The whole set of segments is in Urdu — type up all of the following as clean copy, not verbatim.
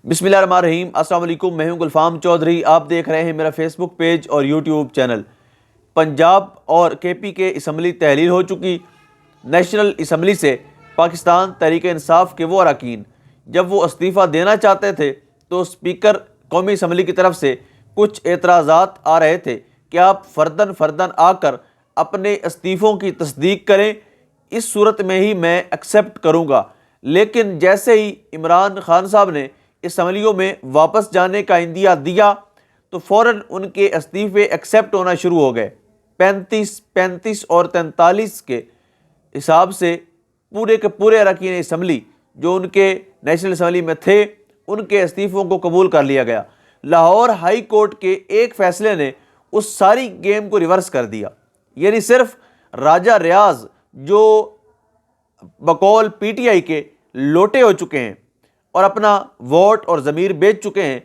بسم اللہ الرحمن الرحیم۔ السلام علیکم، میں ہوں گلفام چودھری۔ آپ دیکھ رہے ہیں میرا فیس بک پیج اور یوٹیوب چینل۔ پنجاب اور کے پی کے اسمبلی تحلیل ہو چکی۔ نیشنل اسمبلی سے پاکستان تحریک انصاف کے وہ اراکین جب وہ استعفیٰ دینا چاہتے تھے تو اسپیکر قومی اسمبلی کی طرف سے کچھ اعتراضات آ رہے تھے کہ آپ فرداً آ کر اپنے استعفوں کی تصدیق کریں، اس صورت میں ہی میں ایکسیپٹ کروں گا۔ لیکن جیسے ہی عمران خان صاحب نے اسمبلیوں میں واپس جانے کا عندیہ دیا تو فوراً ان کے استعفے ایکسیپٹ ہونا شروع ہو گئے۔ 35 اور 43 کے حساب سے پورے کے پورے اراکین اسمبلی جو ان کے نیشنل اسمبلی میں تھے ان کے استعفوں کو قبول کر لیا گیا۔ لاہور ہائی کورٹ کے ایک فیصلے نے اس ساری گیم کو ریورس کر دیا، یعنی صرف راجہ ریاض جو بقول پی ٹی آئی کے لوٹے ہو چکے ہیں اور اپنا ووٹ اور ضمیر بیچ چکے ہیں،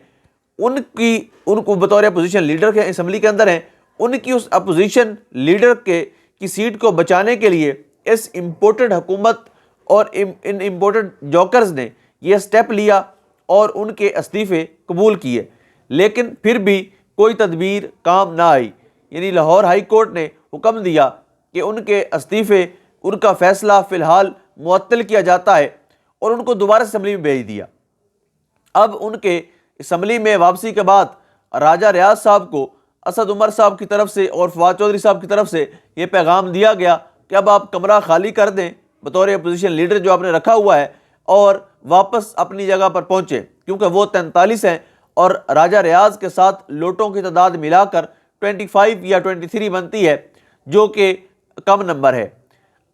ان کو بطور اپوزیشن لیڈر کے اسمبلی کے اندر ہیں، ان کی اس اپوزیشن لیڈر کی سیٹ کو بچانے کے لیے اس امپورٹڈ حکومت اور ان امپورٹڈ جوکرز نے یہ سٹیپ لیا اور ان کے استعفے قبول کیے، لیکن پھر بھی کوئی تدبیر کام نہ آئی۔ یعنی لاہور ہائی کورٹ نے حکم دیا کہ ان کے استعفے، ان کا فیصلہ فی الحال معطل کیا جاتا ہے اور ان کو دوبارہ اسمبلی میں بھیج دیا۔ اب ان کے اسمبلی میں واپسی کے بعد راجہ ریاض صاحب کو اسد عمر صاحب کی طرف سے اور فواد چودھری صاحب کی طرف سے یہ پیغام دیا گیا کہ اب آپ کمرہ خالی کر دیں بطور اپوزیشن لیڈر جو آپ نے رکھا ہوا ہے اور واپس اپنی جگہ پر پہنچیں، کیونکہ وہ 43 ہیں اور راجہ ریاض کے ساتھ لوٹوں کی تعداد ملا کر 25 یا 23 بنتی ہے، جو کہ کم نمبر ہے۔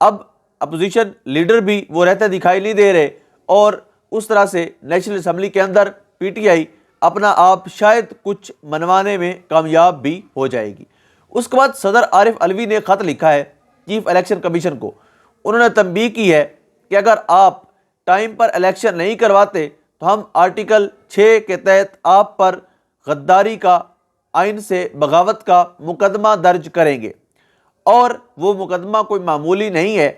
اب اپوزیشن لیڈر بھی وہ رہتے دکھائی نہیں دے رہے اور اس طرح سے نیشنل اسمبلی کے اندر پی ٹی آئی اپنا آپ شاید کچھ منوانے میں کامیاب بھی ہو جائے گی۔ اس کے بعد صدر عارف علوی نے خط لکھا ہے چیف الیکشن کمیشن کو۔ انہوں نے تنبیہ کی ہے کہ اگر آپ ٹائم پر الیکشن نہیں کرواتے تو ہم آرٹیکل 6 کے تحت آپ پر غداری کا، آئین سے بغاوت کا مقدمہ درج کریں گے، اور وہ مقدمہ کوئی معمولی نہیں ہے،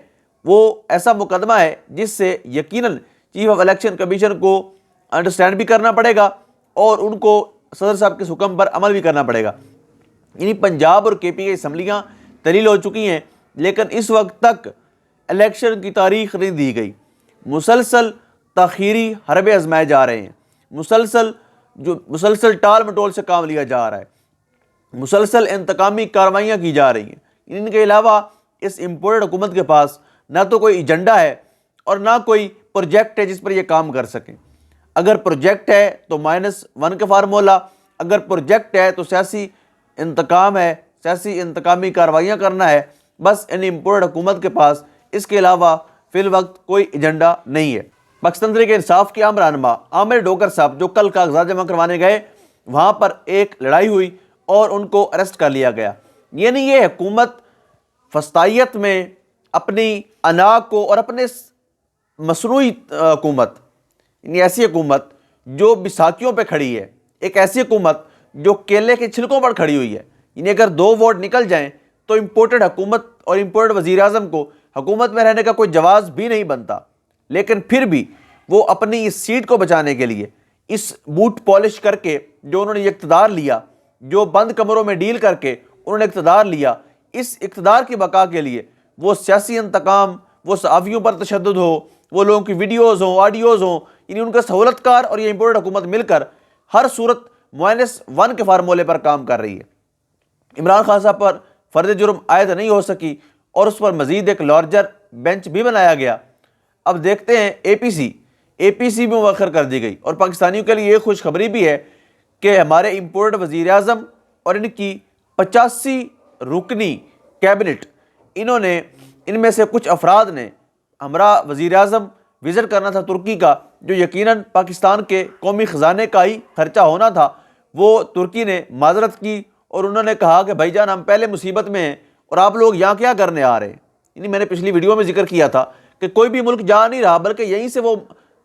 وہ ایسا مقدمہ ہے جس سے یقیناً چیف آف الیکشن کمیشن کو انڈرسٹینڈ بھی کرنا پڑے گا اور ان کو صدر صاحب کے حکم پر عمل بھی کرنا پڑے گا۔ یعنی پنجاب اور کے پی کے اسمبلیاں تحلیل ہو چکی ہیں، لیکن اس وقت تک الیکشن کی تاریخ نہیں دی گئی۔ مسلسل تاخیری حربے آزمائے جا رہے ہیں، مسلسل ٹال مٹول سے کام لیا جا رہا ہے، مسلسل انتقامی کارروائیاں کی جا رہی ہیں۔ ان کے علاوہ اس امپورٹڈ حکومت کے پاس نہ تو کوئی ایجنڈا ہے اور نہ کوئی پروجیکٹ ہے جس پر یہ کام کر سکیں۔ اگر پروجیکٹ ہے تو -1 کا فارمولہ، اگر پروجیکٹ ہے تو سیاسی انتقام ہے، سیاسی انتقامی کارروائیاں کرنا ہے، بس ان امپورٹڈ حکومت کے پاس اس کے علاوہ فی الوقت کوئی ایجنڈا نہیں ہے۔ پاکستان تحریک انصاف کے عام رہنما عامر ڈوگر صاحب جو کل کاغذات جمع کروانے گئے، وہاں پر ایک لڑائی ہوئی اور ان کو اریسٹ کر لیا گیا۔ یعنی یہ حکومت فسطائیت میں اپنی انا کو اور اپنے مصنوعی حکومت، یعنی ایسی حکومت جو بیساکھیوں پہ کھڑی ہے، ایک ایسی حکومت جو کیلے کے چھلکوں پر کھڑی ہوئی ہے، یعنی اگر 2 ووٹ نکل جائیں تو امپورٹڈ حکومت اور امپورٹڈ وزیر اعظم کو حکومت میں رہنے کا کوئی جواز بھی نہیں بنتا، لیکن پھر بھی وہ اپنی اس سیٹ کو بچانے کے لیے اس بوٹ پالش کر کے جو انہوں نے اقتدار لیا، جو بند کمروں میں ڈیل کر کے انہوں نے اقتدار لیا، اس اقتدار کی بقا کے لیے وہ سیاسی انتقام، وہ صحافیوں پر تشدد ہو، وہ لوگوں کی ویڈیوز ہوں، آڈیوز ہوں، یعنی ان کا سہولت کار اور یہ امپورٹڈ حکومت مل کر ہر صورت -1 کے فارمولے پر کام کر رہی ہے۔ عمران خان صاحب پر فرد جرم عائد نہیں ہو سکی اور اس پر مزید ایک لارجر بینچ بھی بنایا گیا۔ اب دیکھتے ہیں اے پی سی بھی مؤخر کر دی گئی، اور پاکستانیوں کے لیے یہ خوشخبری بھی ہے کہ ہمارے امپورٹڈ وزیر اعظم اور ان کی 85 رکنی کیبنٹ، ان میں سے کچھ افراد نے ہمراہ وزیر اعظم وزٹ کرنا تھا ترکی کا، جو یقیناً پاکستان کے قومی خزانے کا ہی خرچہ ہونا تھا۔ وہ ترکی نے معذرت کی اور انہوں نے کہا کہ بھائی جان ہم پہلے مصیبت میں ہیں اور آپ لوگ یہاں کیا کرنے آ رہے ہیں۔ یعنی میں نے پچھلی ویڈیو میں ذکر کیا تھا کہ کوئی بھی ملک جا نہیں رہا بلکہ یہیں سے وہ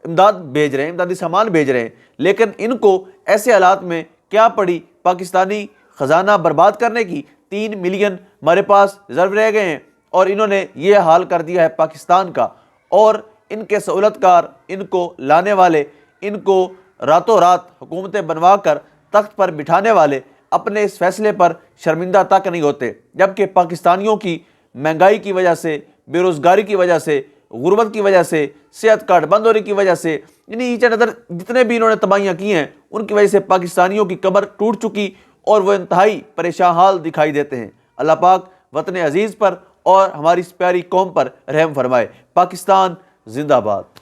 امداد بھیج رہے ہیں، امدادی سامان بھیج رہے ہیں، لیکن ان کو ایسے حالات میں کیا پڑی پاکستانی خزانہ برباد کرنے کی۔ 3 ملین ہمارے پاس ریزرو رہ گئے ہیں اور انہوں نے یہ حال کر دیا ہے پاکستان کا، اور ان کے سہولت کار، ان کو لانے والے، ان کو راتوں رات حکومتیں بنوا کر تخت پر بٹھانے والے اپنے اس فیصلے پر شرمندہ تک نہیں ہوتے، جبکہ پاکستانیوں کی مہنگائی کی وجہ سے، بے روزگاری کی وجہ سے، غربت کی وجہ سے، صحت کارڈ بند ہونے کی وجہ سے، یعنی ایچ اینڈ ادر جتنے بھی انہوں نے تباہیاں کی ہیں ان کی وجہ سے پاکستانیوں کی کمر ٹوٹ چکی اور وہ انتہائی پریشان حال دکھائی دیتے ہیں۔ اللہ پاک وطن عزیز پر اور ہماری اس پیاری قوم پر رحم فرمائے۔ پاکستان زندہ باد۔